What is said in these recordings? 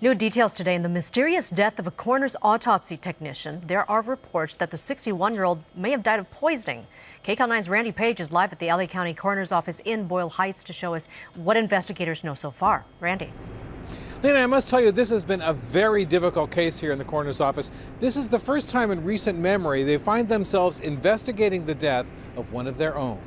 New details today in the mysterious death of a coroner's autopsy technician. There are reports that the 61-year-old may have died of poisoning. KCAL 9's Randy Page is live at the LA County Coroner's Office in Boyle Heights to show us what investigators know so far. Randy. Lena, I must tell you, this has been a very difficult case here in the coroner's office. This is the first time in recent memory they find themselves investigating the death of one of their own.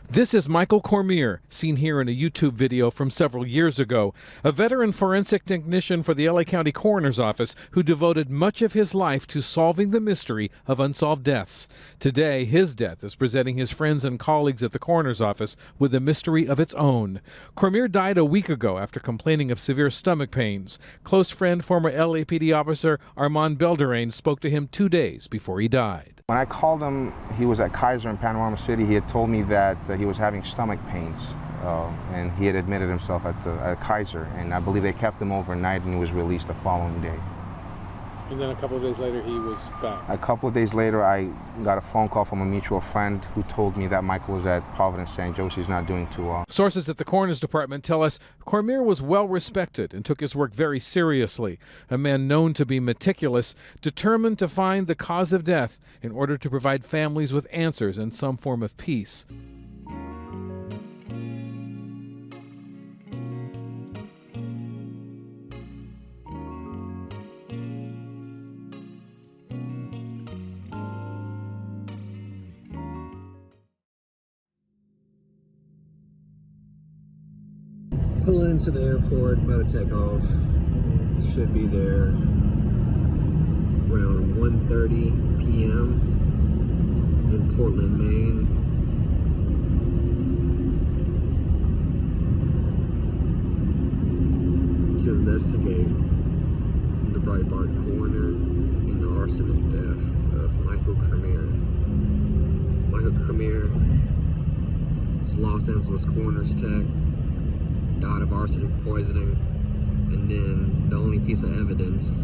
This is Michael Cormier, seen here in a YouTube video from several years ago, a veteran forensic technician for the LA County Coroner's Office who devoted much of his life to solving the mystery of unsolved deaths. Today, his death is presenting his friends and colleagues at the Coroner's Office with a mystery of its own. Cormier died a week ago after complaining of severe stomach pains. Close friend, former LAPD officer Armand Belderain spoke to him 2 days before he died. When I called him, he was at Kaiser in Panorama City. He had told me that he was having stomach pains, and he had admitted himself at Kaiser. And I believe they kept him overnight, and he was released the following day. And then a couple of days later, he was back. A couple of days later, I got a phone call from a mutual friend who told me that Michael was at Providence St. Josie's not doing too well. Sources at the coroner's department tell us Cormier was well respected and took his work very seriously. A man known to be meticulous, determined to find the cause of death in order to provide families with answers and some form of peace. Pulling into the airport, about to take off. Should be there around 1:30 p.m. in Portland, Maine. To investigate the Breitbart Coroner in the arsenic death of Michael Cormier. Michael Cormier is Los Angeles coroner's tech. Died of arsenic poisoning, and then the only piece of evidence,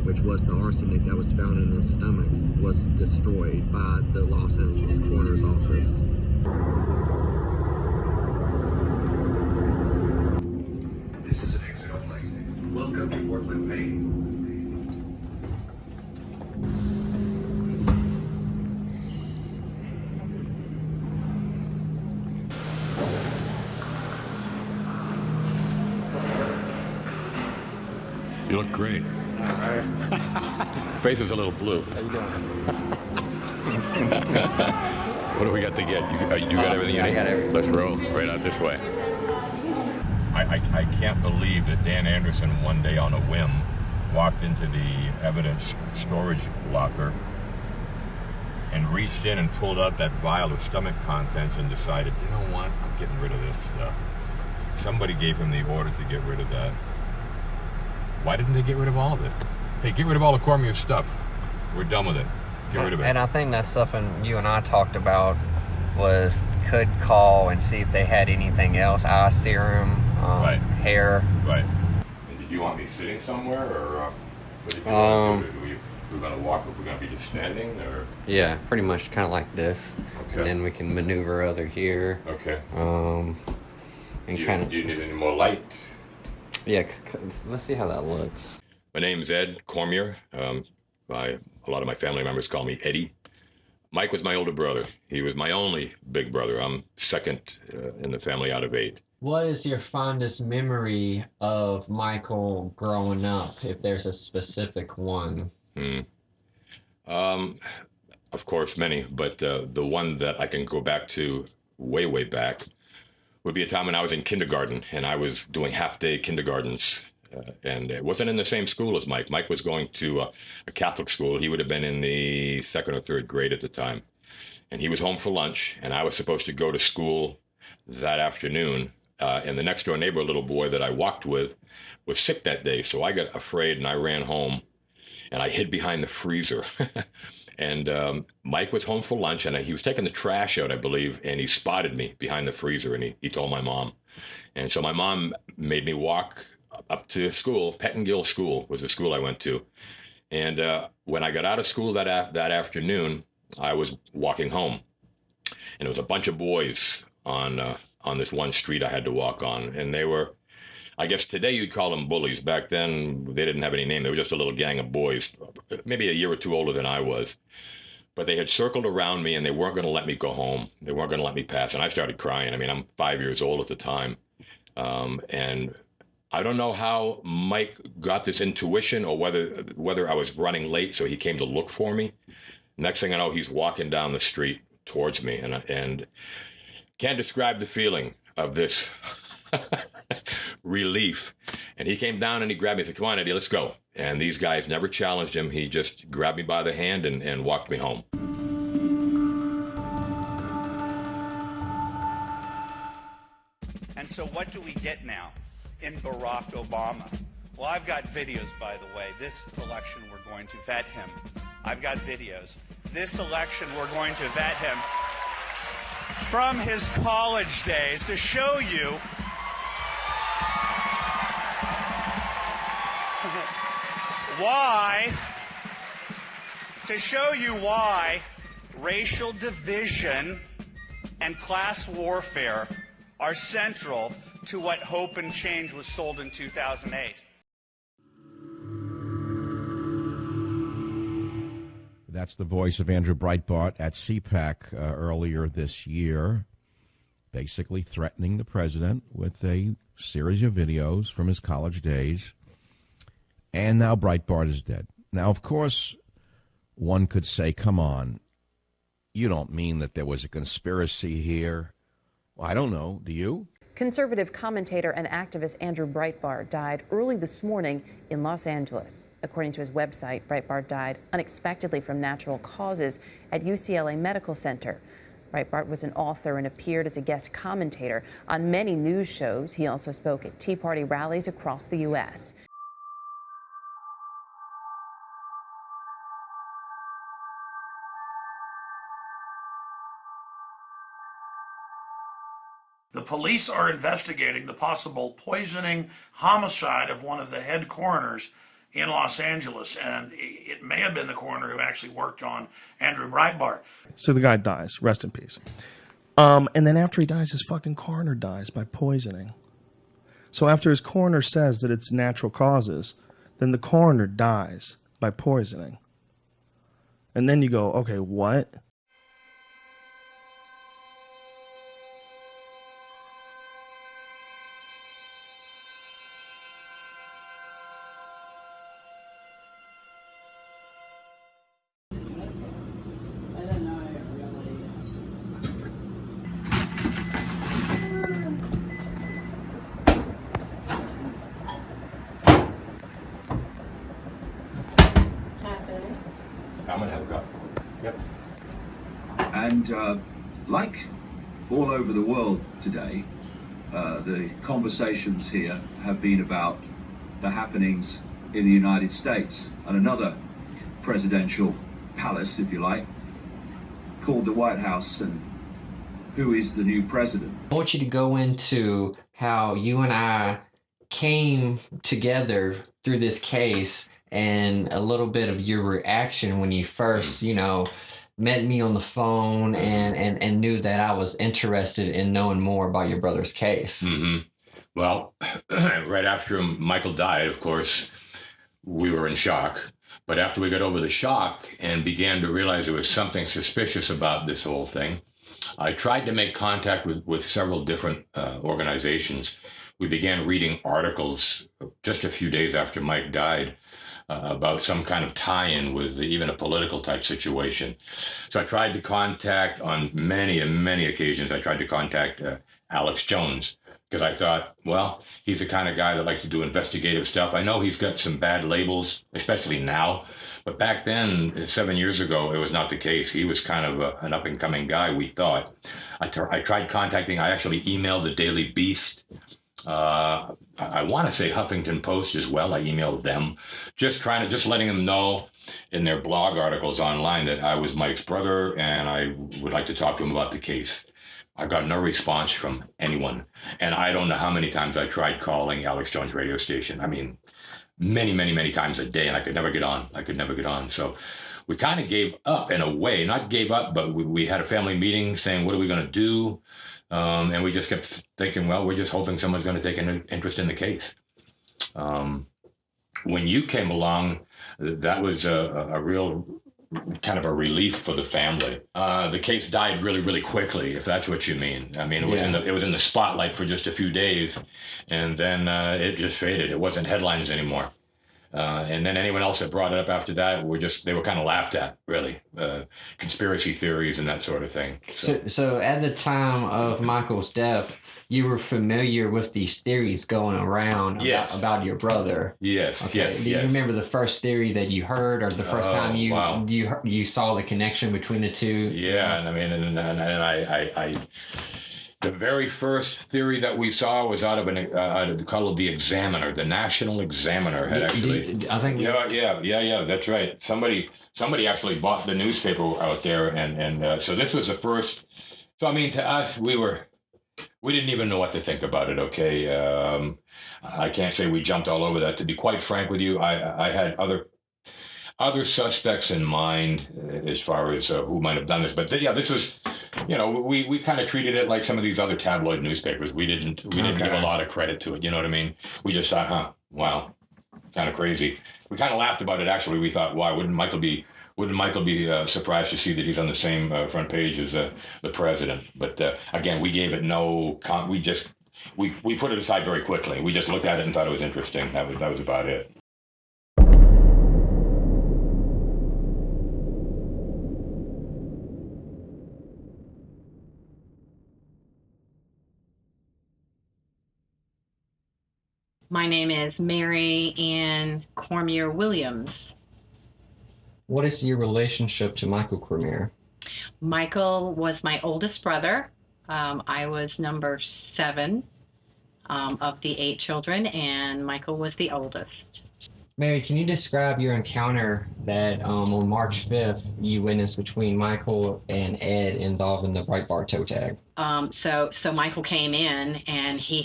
which was the arsenic that was found in his stomach, was destroyed by the Los Angeles coroner's office. This is an exit only. Welcome to Portland, Maine. You look great. All right. Face is a little blue. How you doing? What do we got to get? You got everything you need? I got everything. Let's roll. Right out this way. I can't believe that Dan Anderson one day on a whim walked into the evidence storage locker and reached in and pulled out that vial of stomach contents and decided, you know what, I'm getting rid of this stuff. Somebody gave him the order to get rid of that. Why didn't they get rid of all of it? Hey, get rid of all the Cormier stuff. We're done with it. Get rid of it. And I think that's something you and I talked about was could call and see if they had anything else, eye serum, Right. hair. Right. And did you want me sitting somewhere, or what did you want to do? We're going to walk, or we're going to be just standing, or? Yeah, pretty much kind of like this. Okay. And then we can maneuver other here. Okay. And kind of. Do you need any more light? Yeah, let's see how that looks. My name's Ed Cormier. A lot of my family members call me Eddie. Mike was my older brother. He was my only big brother. I'm second in the family out of 8. What is your fondest memory of Michael growing up, if there's a specific one? Of course, many, but the one that I can go back to way, way back would be a time when I was in kindergarten, and I was doing half-day kindergartens, and it wasn't in the same school as Mike. Mike was going to a Catholic school. He would have been in the 2nd or 3rd grade at the time, and he was home for lunch, and I was supposed to go to school that afternoon, and the next-door neighbor, a little boy that I walked with, was sick that day, so I got afraid, and I ran home, and I hid behind the freezer. And Mike was home for lunch, and he was taking the trash out, I believe, and he spotted me behind the freezer, and he told my mom. And so my mom made me walk up to school. Pettingill School was the school I went to. And when I got out of school that afternoon, I was walking home. And there was a bunch of boys on this one street I had to walk on. And they were I guess today you'd call them bullies. Back then, they didn't have any name. They were just a little gang of boys, maybe a year or two older than I was. But they had circled around me, and they weren't going to let me go home. They weren't going to let me pass. And I started crying. I mean, I'm 5 years old at the time. And I don't know how Mike got this intuition, or whether I was running late, so he came to look for me. Next thing I know, he's walking down the street towards me. And can't describe the feeling of this relief. And he came down and he grabbed me and said, "Come on, Eddie, let's go." And these guys never challenged him. He just grabbed me by the hand and walked me home. And so what do we get now in Barack Obama? Well, I've got videos, by the way. This election, we're going to vet him. I've got videos. This election, we're going to vet him from his college days to show you why racial division and class warfare are central to what Hope and Change was sold in 2008. That's the voice of Andrew Breitbart at CPAC earlier this year, basically threatening the president with a series of videos from his college days. And now Breitbart is dead. Now, of course, one could say, come on, you don't mean that there was a conspiracy here? Well, I don't know. Do you? Conservative commentator and activist Andrew Breitbart died early this morning in Los Angeles. According to his website, Breitbart died unexpectedly from natural causes at UCLA Medical Center. Breitbart was an author and appeared as a guest commentator on many news shows. He also spoke at Tea Party rallies across the U.S. The police are investigating the possible poisoning homicide of one of the head coroners in Los Angeles, and it may have been the coroner who actually worked on Andrew Breitbart. So the guy dies, rest in peace. And then after he dies, his fucking coroner dies by poisoning. So after his coroner says that it's natural causes, then the coroner dies by poisoning. And then you go, okay, what? I'm gonna have a cup. Yep. And like all over the world today, the conversations here have been about the happenings in the United States and another presidential palace, if you like, called the White House, and who is the new president. I want you to go into how you and I came together through this case and a little bit of your reaction when you first, met me on the phone and knew that I was interested in knowing more about your brother's case. Mm-hmm. Well, right after Michael died, of course, we were in shock. But after we got over the shock and began to realize there was something suspicious about this whole thing, I tried to make contact with several different organizations. We began reading articles just a few days after Mike died about some kind of tie-in with even a political type situation. So I tried to contact, on many occasions, I tried to contact Alex Jones, because I thought, well, he's the kind of guy that likes to do investigative stuff. I know he's got some bad labels, especially now, but back then, 7 years ago, it was not the case. He was kind of an up-and-coming guy, we thought. I tried contacting, I actually emailed the Daily Beast. I want to say Huffington Post as well. I emailed them, just letting them know in their blog articles online that I was Mike's brother and I would like to talk to him about the case. I got no response from anyone. And I don't know how many times I tried calling Alex Jones radio station. I mean, many times a day, and I could never get on. So we kind of gave up in a way, not gave up, but we had a family meeting saying, what are we going to do? And we just kept thinking, well, we're just hoping someone's going to take an interest in the case. When you came along, that was a real kind of a relief for the family. The case died really, really quickly, if that's what you mean. I mean, it was in the spotlight for just a few days, and then it just faded. It wasn't headlines anymore. And then anyone else that brought it up after that they were kind of laughed at, really. Conspiracy theories and that sort of thing. So at the time of Michael's death, you were familiar with these theories going around about your brother. Yes, okay. yes, Do you remember the first theory that you heard, or the first time you saw the connection between the two? Yeah, and I mean, and I the very first theory that we saw was out of called the Examiner, the National Examiner had actually. I think. Yeah, that's right. Somebody actually bought the newspaper out there, and so this was the first. So I mean, to us, we didn't even know what to think about it, okay? I can't say we jumped all over that. To be quite frank with you, I had other suspects in mind as far as who might have done this. But this was, we kind of treated it like some of these other tabloid newspapers. We didn't give a lot of credit to it, you know what I mean? We just thought, wow, kind of crazy. We kind of laughed about it, actually. We thought, why wouldn't Michael be surprised to see that he's on the same front page as the president? But again, we gave it we put it aside very quickly. We just looked at it and thought it was interesting. That was about it. My name is Mary Ann Cormier Williams. What is your relationship to Michael Cormier? Michael was my oldest brother. I was number 7 of the 8 children, and Michael was the oldest. Mary, can you describe your encounter that on March 5th you witnessed between Michael and Ed involving the Breitbart toe tag? So Michael came in and he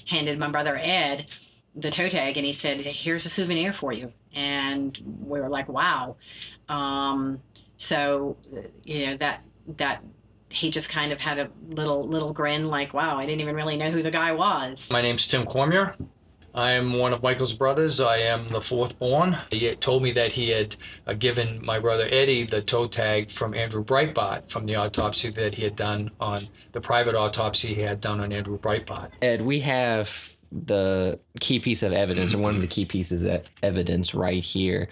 handed my brother Ed the toe tag, and he said, "Here's a souvenir for you." And we were like, wow. So that he just kind of had a little grin, like, wow, I didn't even really know who the guy was. My name's Tim Cormier. I am one of Michael's brothers. I am the 4th born. He told me that he had given my brother Eddie the toe tag from Andrew Breitbart from the autopsy that he had done on the private autopsy he had done on Andrew Breitbart. Ed, we have the key piece of evidence, or one of the key pieces of evidence right here,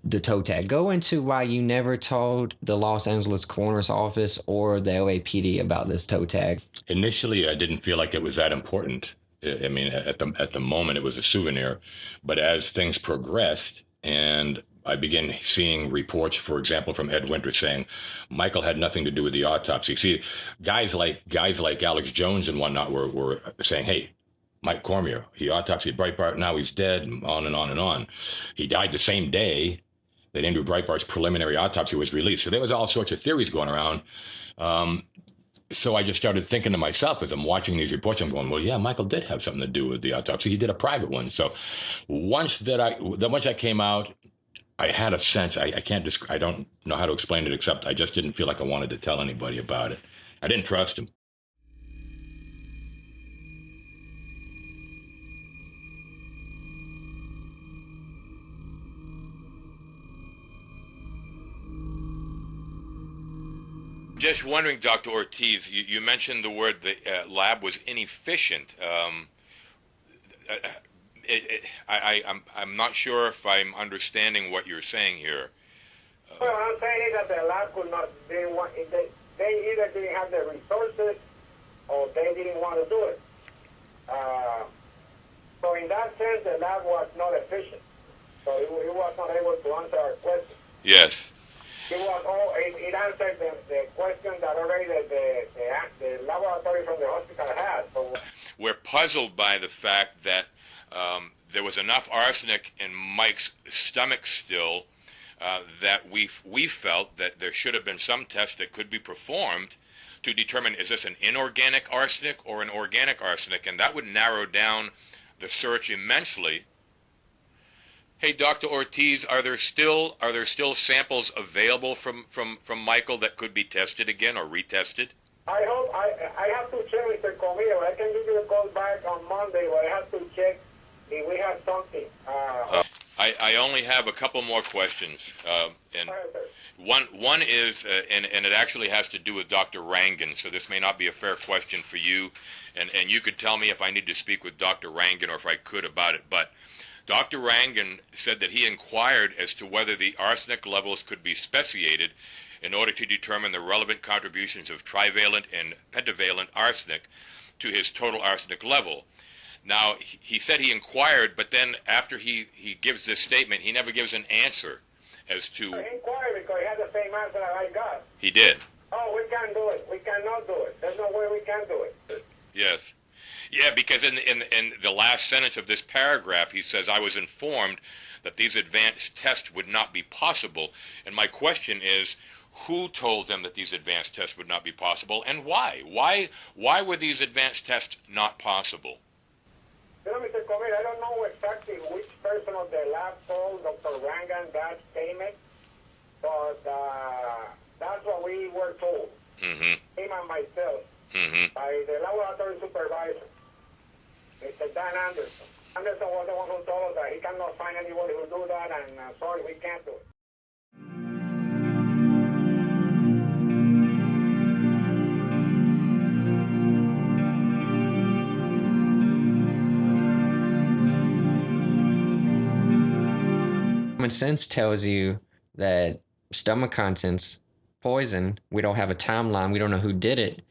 the toe tag. Go into why you never told the Los Angeles Coroner's Office or the LAPD about this toe tag. Initially, I didn't feel like it was that important. I mean, at the moment, it was a souvenir. But as things progressed, and I began seeing reports, for example, from Ed Winter saying Michael had nothing to do with the autopsy. See, guys like Alex Jones and whatnot were saying, hey, Mike Cormier, he autopsied Breitbart, now he's dead, and on and on and on. He died the same day that Andrew Breitbart's preliminary autopsy was released. So there was all sorts of theories going around. So I just started thinking to myself as I'm watching these reports, I'm going, well, yeah, Michael did have something to do with the autopsy. He did a private one. So once that came out, I had a sense. I don't know how to explain it, except I just didn't feel like I wanted to tell anybody about it. I didn't trust him. Just wondering, Dr. Ortiz, you mentioned the word the lab was inefficient. I'm not sure if I'm understanding what you're saying here. Well, what I'm saying is that the lab could not, they either didn't have the resources or they didn't want to do it. So in that sense, the lab was not efficient. So it was not able to answer our questions. Yes. It answered the question that already the laboratory from the hospital had. So we're puzzled by the fact that there was enough arsenic in Mike's stomach still that we felt that there should have been some test that could be performed to determine, is this an inorganic arsenic or an organic arsenic, and that would narrow down the search immensely. Hey, Dr. Ortiz, are there still samples available from Michael that could be tested again or retested? I hope I have to check, Mr. Cormier. I can give you a call back on Monday, but I have to check if we have something. I only have a couple more questions, and one is, and it actually has to do with Dr. Rangan, so this may not be a fair question for you, and you could tell me if I need to speak with Dr. Rangan or if I could about it, but Dr. Rangan said that he inquired as to whether the arsenic levels could be speciated in order to determine the relevant contributions of trivalent and pentavalent arsenic to his total arsenic level. Now, he said he inquired, but then after he gives this statement, he never gives an answer as to... He inquired because he had the same answer that I got. He did. Oh, we can't do it. We cannot do it. There's no way we can do it. Yes. Yeah, because in the last sentence of this paragraph, he says, I was informed that these advanced tests would not be possible. And my question is, who told them that these advanced tests would not be possible, and why? Why were these advanced tests not possible? You know, Mr. Cormier, I don't know exactly which person of the lab told Dr. Rangan that statement, but that's what we were told, him and myself, by the laboratory supervisor, Mr. Dan Anderson. Anderson was the one who told us that he cannot find anybody who do that, and sorry, we can't do it. Common sense tells you that stomach contents, poison, we don't have a timeline, we don't know who did it,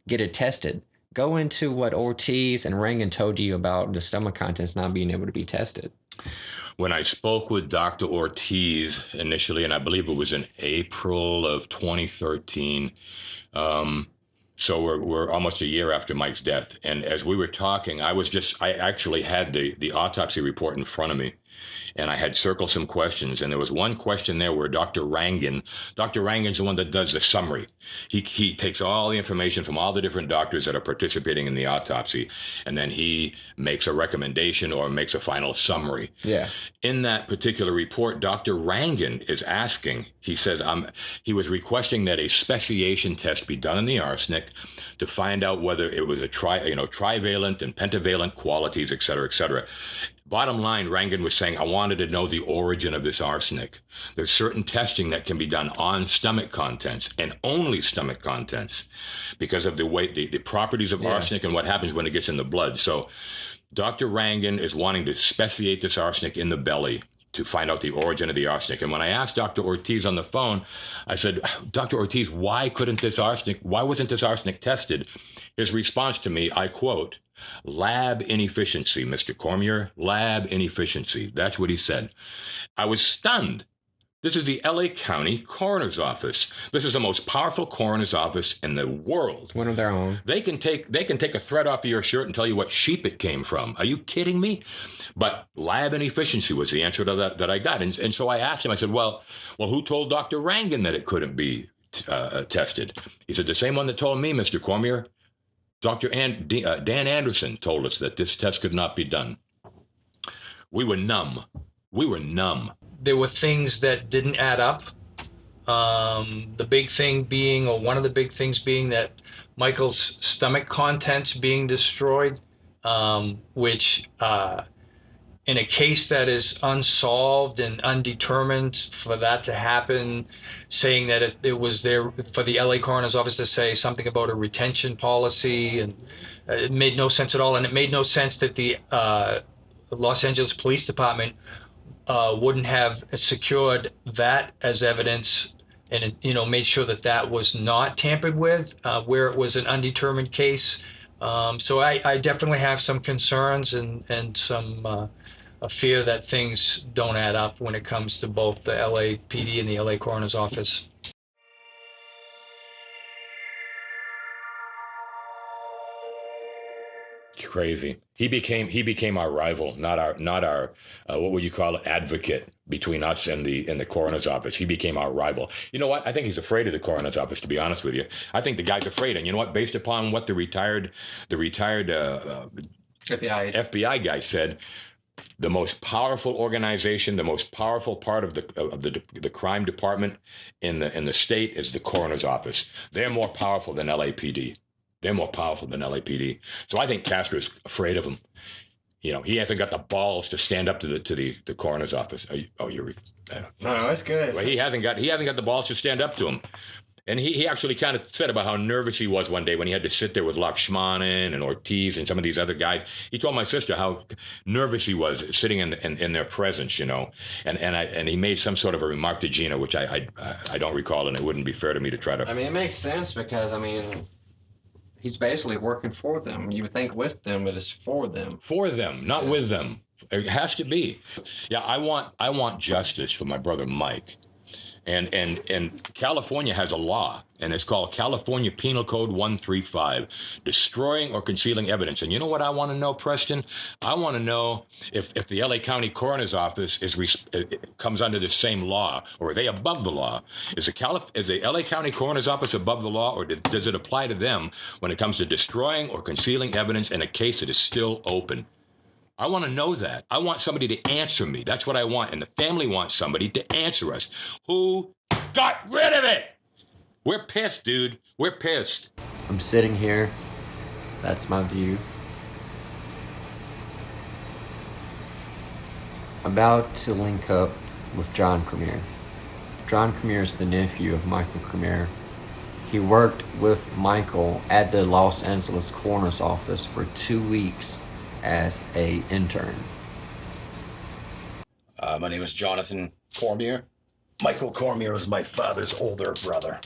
get it tested. Go into what Ortiz and Rangan told you about the stomach contents not being able to be tested. When I spoke with Dr. Ortiz initially, and I believe it was in April of 2013, so we're almost a year after Mike's death. And as we were talking, I actually had the autopsy report in front of me. And I had circled some questions, and there was one question there where Dr. Rangan's the one that does the summary. He takes all the information from all the different doctors that are participating in the autopsy, and then he makes a recommendation or makes a final summary. Yeah. In that particular report, Dr. Rangan is asking, he says, he was requesting that a speciation test be done in the arsenic to find out whether it was a trivalent and pentavalent qualities, et cetera, et cetera. Bottom line, Rangan was saying, I wanted to know the origin of this arsenic. There's certain testing that can be done on stomach contents and only stomach contents because of the way the properties of arsenic and what happens when it gets in the blood. So Dr. Rangan is wanting to speciate this arsenic in the belly to find out the origin of the arsenic. And when I asked Dr. Ortiz on the phone, I said, Dr. Ortiz, why wasn't this arsenic tested? His response to me, I quote, lab inefficiency, Mr. Cormier, lab inefficiency. That's what he said. I was stunned. This is the LA County Coroner's Office. This is the most powerful coroner's office in the world. One of their own. They can take a thread off of your shirt and tell you what sheep it came from. Are you kidding me? But lab inefficiency was the answer to that I got. And so I asked him, I said, well, who told Dr. Rangan that it couldn't be tested? He said, the same one that told me, Mr. Cormier. Dr. Dan Anderson told us that this test could not be done. We were numb. There were things that didn't add up. The big thing being, or one of the big things being, that Michael's stomach contents being destroyed, which in a case that is unsolved and undetermined, for that to happen, saying that it was there for the LA Coroner's Office to say something about a retention policy, and it made no sense at all. And it made no sense that the Los Angeles Police Department wouldn't have secured that as evidence and made sure that was not tampered with, where it was an undetermined case. So I definitely have some concerns and some a fear that things don't add up when it comes to both the LAPD and the LA Coroner's Office. Crazy. He became our rival, not our what would you call it, advocate between us and the coroner's office. He became our rival. You know what? I think he's afraid of the coroner's office, to be honest with you. I think the guy's afraid, and you know what? Based upon what the retired FBI guy said, the most powerful organization, the most powerful part of the crime department in the state is the coroner's office. They're more powerful than LAPD. They're more powerful than LAPD. So I think Castro's afraid of him. He hasn't got the balls to stand up to the coroner's office. No, it's good. Well, he hasn't got the balls to stand up to him. And he actually kind of said about how nervous he was one day when he had to sit there with Lakshmanan and Ortiz and some of these other guys. He told my sister how nervous he was sitting in their presence, And he made some sort of a remark to Gina, which I don't recall, and it wouldn't be fair to me to try to. I mean, it makes sense because he's basically working for them. You would think with them, but it's for them. For them, not with them. It has to be. Yeah, I want justice for my brother Mike. And California has a law, and it's called California Penal Code 135, destroying or concealing evidence. And you know what I want to know, Preston? I want to know if the LA County Coroner's Office comes under the same law, or are they above the law? Is the LA County Coroner's Office above the law, or does it apply to them when it comes to destroying or concealing evidence in a case that is still open? I want to know that. I want somebody to answer me. That's what I want. And the family wants somebody to answer us. Who got rid of it? We're pissed, dude. We're pissed. I'm sitting here. That's my view. About to link up with John Cormier. John Cormier is the nephew of Michael Cormier. He worked with Michael at the Los Angeles Coroner's Office for 2 weeks as an intern. My name is Jonathan Cormier. Michael Cormier was my father's older brother.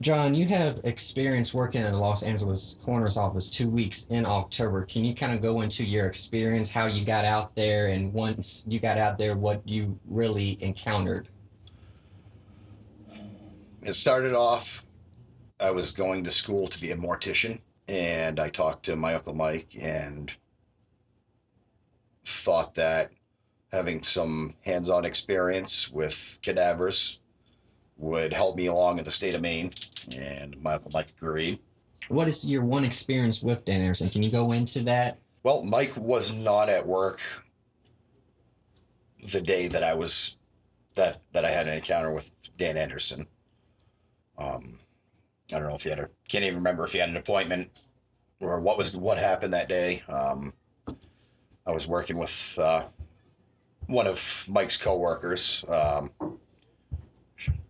John, you have experience working in the Los Angeles Coroner's Office 2 weeks in October. Can you kind of go into your experience, how you got out there, and once you got out there, what you really encountered? It started off, I was going to school to be a mortician, and I talked to my Uncle Mike and thought that having some hands-on experience with cadavers would help me along in the state of Maine, and my Uncle Mike agreed. What is your one experience with Dan Anderson? Can you go into that? Well, Mike was not at work the day that I was that I had an encounter with Dan Anderson. I don't know if he had can't even remember if he had an appointment or what happened that day. I was working with one of Mike's coworkers,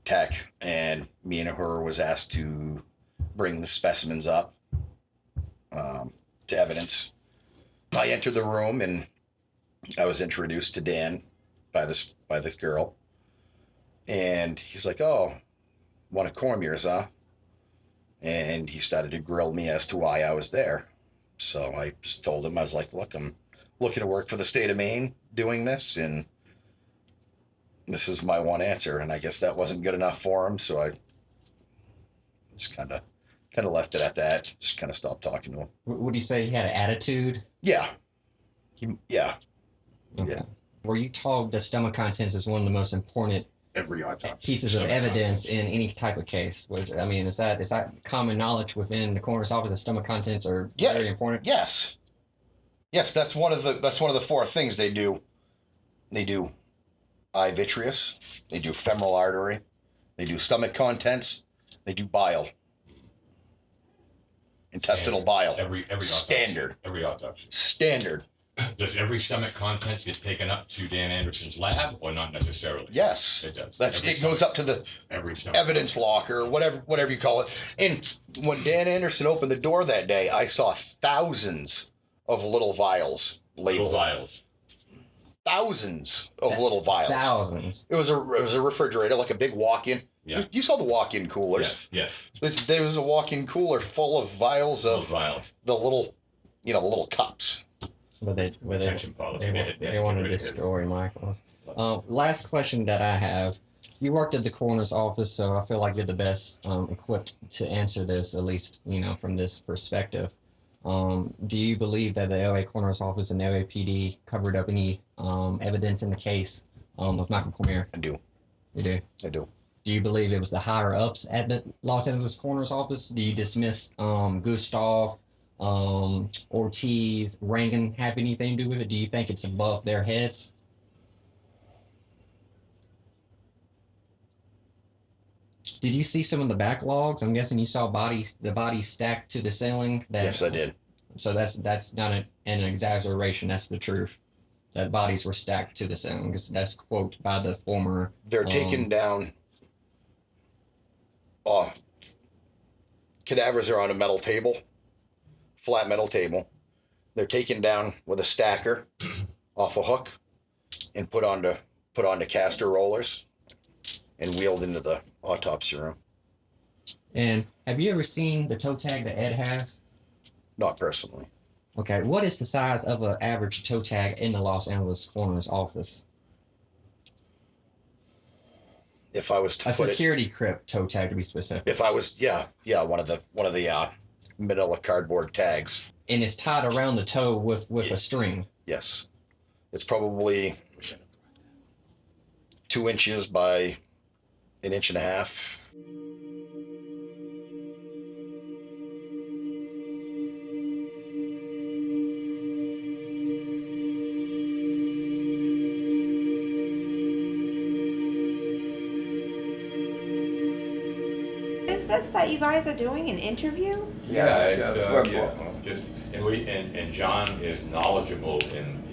Tech, and me and her was asked to bring the specimens up to evidence. I entered the room and I was introduced to Dan by this girl, and he's like, "Oh, one of Cormier's, huh?" And he started to grill me as to why I was there. So I just told him, I was like, "Look, I'm looking to work for the state of Maine doing this, and this is my one answer." And I guess that wasn't good enough for him, so I just kind of left it at that. Just kind of stopped talking to him. Would you say he had an attitude? Yeah. Yeah. Okay. Yeah. Were you told the stomach contents is one of the most important pieces of evidence in any type of case? Is that common knowledge within the coroner's office that stomach contents are very important? Yes. Yes, that's one of the four things they do. They do eye vitreous, they do femoral artery, they do stomach contents, they do bile. Intestinal bile. Every standard. Autopsy. Every autopsy. Standard. Does every stomach contents get taken up to Dan Anderson's lab, or not necessarily? Yes. It does. It goes up to the evidence locker, whatever you call it. And when Dan Anderson opened the door that day, I saw thousands of little vials labeled. Little vials. Thousands of little vials. Thousands. It was a refrigerator, like a big walk-in. Yeah. You saw the walk-in coolers. Yes. There was a walk-in cooler full of vials of the little, the little cups. But they wanted to destroy Michael. Last question that I have. You worked at the coroner's office, so I feel like you're the best equipped to answer this, at least, from this perspective. Do you believe that the LA coroner's office and the LAPD covered up any evidence in the case of Michael Cormier? I do. You do? I do. Do you believe it was the higher ups at the Los Angeles coroner's office? Do you dismiss Gustav Ortiz, Rangan have anything to do with it? Do you think it's above their heads? Did you see some of the backlogs? I'm guessing you saw the bodies stacked to the ceiling. Yes, I did. So that's not an exaggeration. That's the truth. That bodies were stacked to the ceiling. That's quote by the former. They're taken down. Cadavers are on a metal table, flat metal table. They're taken down with a stacker off a hook and put onto caster rollers and wheeled into the autopsy room. And have you ever seen the toe tag that Ed has? Not personally. Okay, what is the size of an average toe tag in the Los Angeles coroner's office? If I was to a put security crypt toe tag to be specific. If I was, one of the manila cardboard tags. And it's tied around the toe with a string. Yes, it's probably 2 inches by 1.5 inches. Is this that you guys are doing an interview? And John is knowledgeable in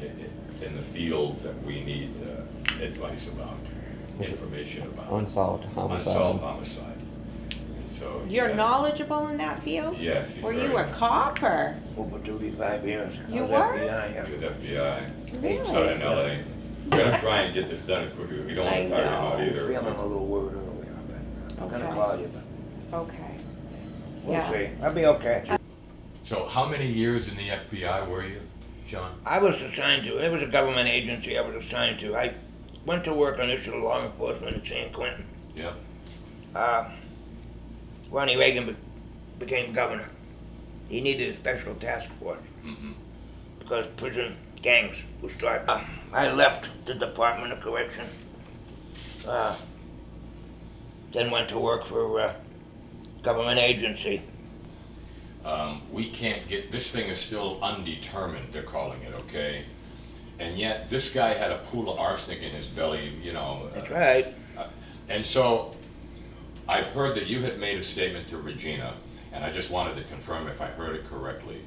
the field that we need advice about, information about. Unsolved homicide. Unsolved homicide. So You're knowledgeable in that field? Yes. Were you a cop or? Over 35 years. You I was were? FBI, He was FBI. Really? Out in LA. We're gonna try and get this done as quickly as we don't want to tire him out either. Feeling a little worried earlier, but I'm gonna call you, but Okay. we'll see. I'll be okay. So how many years in the FBI were you, John? I was assigned to, it was a government agency I was assigned to. I went to work on issue law enforcement in San Quentin. Yeah. Ronnie Reagan became governor. He needed a special task force because prison gangs would start. I left the Department of Correction, then went to work for a government agency. We can't get, this thing is still undetermined, they're calling it, okay? And yet this guy had a pool of arsenic in his belly, you know. That's right. And so I've heard that you had made a statement to Regina, and I just wanted to confirm if I heard it correctly,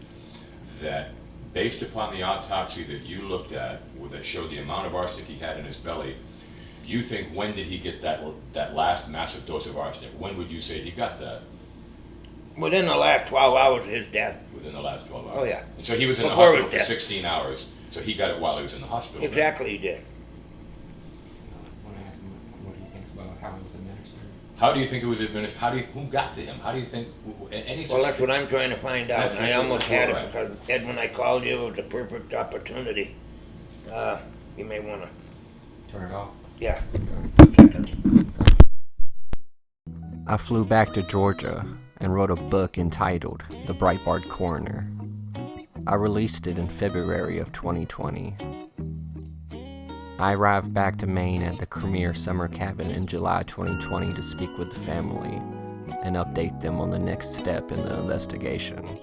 that based upon the autopsy that you looked at, that showed the amount of arsenic he had in his belly, you think, when did he get that last massive dose of arsenic? When would you say he got that? Within the last 12 hours of his death. Within the last 12 hours? Oh, yeah. And so he was in the Before hospital his for death. 16 hours, so he got it while he was in the hospital. Exactly, he did. What do you think about how it was administered? How do you think it was administered? Who got to him? How do you think, Well, that's what I'm trying to find out. That's And I what almost you're had right. it because, Ed, when I called you, it was a perfect opportunity. You may want to. Turn it off? Yeah. I flew back to Georgia and wrote a book entitled The Breitbart Coroner. I released it in February of 2020. I arrived back to Maine at the Cormier summer cabin in July 2020 to speak with the family and update them on the next step in the investigation.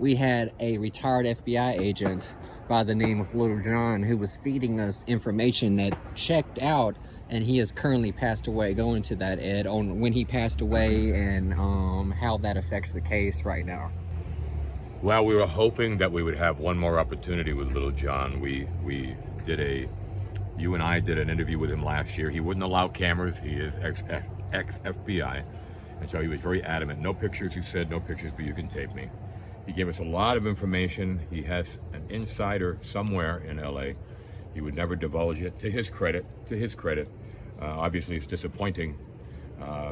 We had a retired FBI agent by the name of Little John who was feeding us information that checked out, and he has currently passed away. Go into that, Ed, on when he passed away and how that affects the case right now. Well, we were hoping that we would have one more opportunity with Little John. You and I did an interview with him last year. He wouldn't allow cameras. He is ex-FBI. And so he was very adamant. No pictures, he said, no pictures, but you can tape me. He gave us a lot of information. He has an insider somewhere in LA. He would never divulge it, to his credit. Obviously, it's disappointing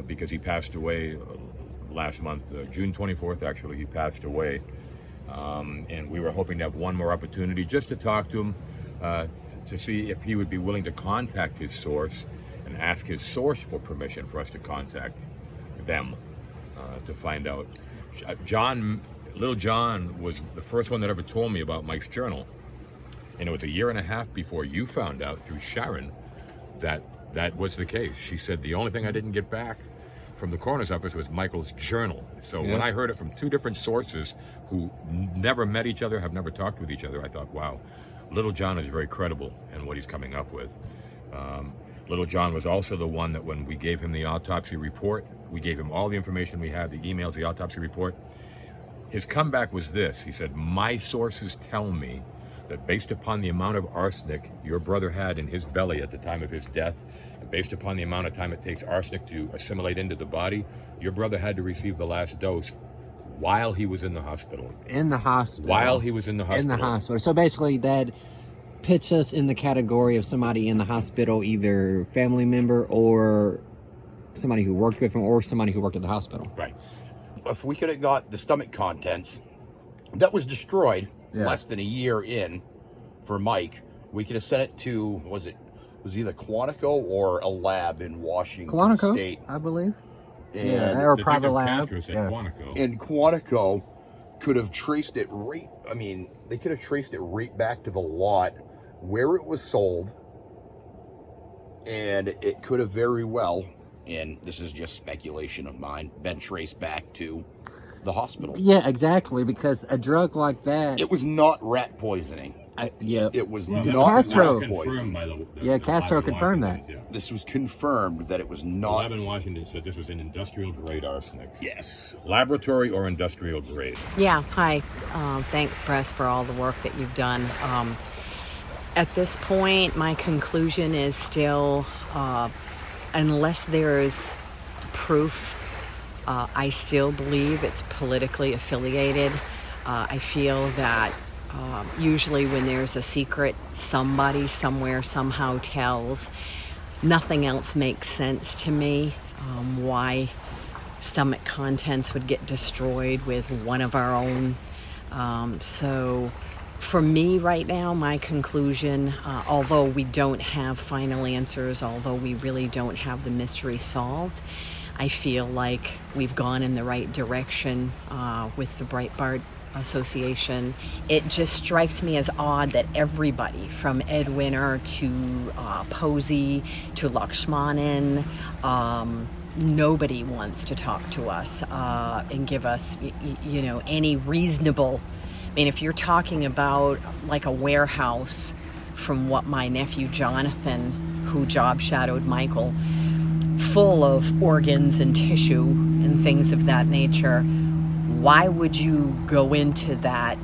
because he passed away last month, June 24th, actually, he passed away. And we were hoping to have one more opportunity just to talk to him, to see if he would be willing to contact his source and ask his source for permission for us to contact them to find out. Little John was the first one that ever told me about Mike's journal. And it was a year and a half before you found out through Sharon that that was the case. She said the only thing I didn't get back from the coroner's office was Michael's journal. So when I heard it from two different sources who never met each other, have never talked with each other, I thought, wow, Little John is very credible in what he's coming up with. Little John was also the one that when we gave him the autopsy report, we gave him all the information we had, the emails, the autopsy report. His comeback was this. He said, my sources tell me that based upon the amount of arsenic your brother had in his belly at the time of his death, and based upon the amount of time it takes arsenic to assimilate into the body, your brother had to receive the last dose while he was in the hospital. In the hospital. While he was in the hospital. In the hospital. So basically that puts us in the category of somebody in the hospital, either family member or somebody who worked with him or somebody who worked at the hospital. Right. If we could have got the stomach contents that was destroyed less than a year in for Mike, we could have sent it to, was either Quantico or a lab in Washington State. I believe. And or a private lab. And Quantico could have traced it they could have traced it right back to the lot where it was sold. And it could have very well, and this is just speculation of mine, been traced back to the hospital. Yeah, exactly, because a drug like that... It was not rat poisoning. It was not Castro rat poisoning. Castro confirmed that. This was confirmed that it was not... The lab in Washington said this was an industrial grade arsenic. Yes. Laboratory or industrial grade. Yeah, hi. Thanks, Press, for all the work that you've done. At this point, my conclusion is still, unless there's proof, I still believe it's politically affiliated. I feel that usually when there's a secret, somebody somewhere somehow tells. Nothing else makes sense to me. Why stomach contents would get destroyed with one of our own. So for me right now, my conclusion, although we don't have final answers, although we really don't have the mystery solved, I feel like we've gone in the right direction with the Breitbart Association. It just strikes me as odd that everybody from Ed Winter to Posey to Lakshmanan, nobody wants to talk to us and give us, any reasonable. I mean, if you're talking about like a warehouse, from what my nephew Jonathan, who job shadowed Michael, full of organs and tissue and things of that nature, why would you go into that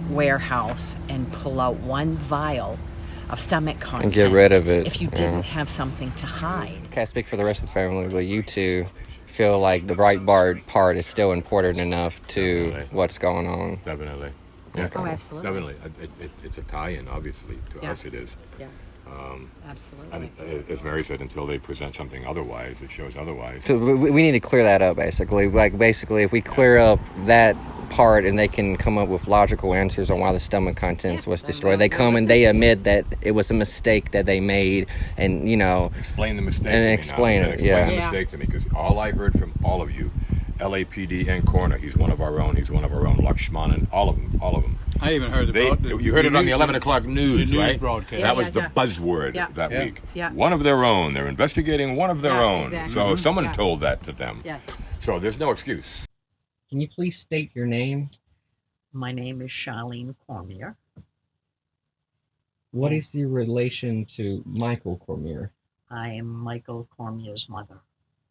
warehouse and pull out one vial of stomach contents and get rid of it if you didn't have something to hide? Can't speak for the rest of the family, but you two feel like the Breitbart part is still important enough to what's going on. Definitely. Yeah. Oh, absolutely. Definitely. It's a tie-in, obviously. To us it is. Yeah. Absolutely. As Mary said, until they present something otherwise, it shows otherwise. So we need to clear that up, basically. Basically, if we clear up that part and they can come up with logical answers on why the stomach contents was destroyed, they come and they admit that it was a mistake that they made, and explain the mistake. And explain it. Explain the mistake to me, because all I heard from all of you, LAPD and Coroner, he's one of our own. Lakshmanan, all of them. I even heard about it. You heard it on the 11 o'clock news, right? Broadcast. That was the buzzword that week. Yeah. One of their own. They're investigating one of their own. Exactly. So someone told that to them. Yes. So there's no excuse. Can you please state your name? My name is Charlene Cormier. What is your relation to Michael Cormier? I am Michael Cormier's mother.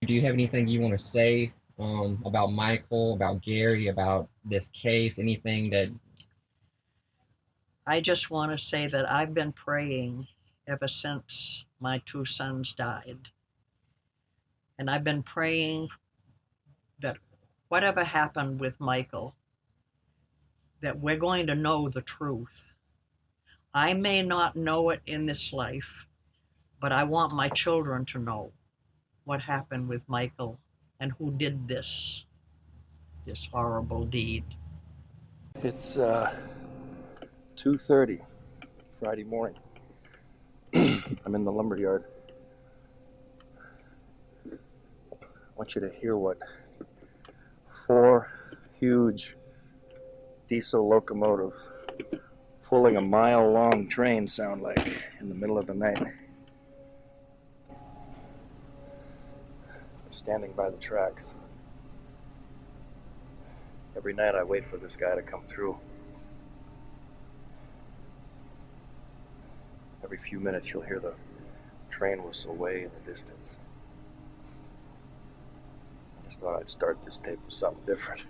Do you have anything you want to say about Michael, about Gary, about this case, anything that... I just want to say that I've been praying ever since my two sons died. And I've been praying that whatever happened with Michael, that we're going to know the truth. I may not know it in this life, but I want my children to know what happened with Michael and who did this horrible deed. It's 2:30 Friday morning. I'm in the lumberyard. I want you to hear what 4 huge diesel locomotives pulling a mile-long train sound like in the middle of the night. I'm standing by the tracks. Every night I wait for this guy to come through. Every few minutes you'll hear the train whistle way in the distance. I just thought I'd start this tape with something different.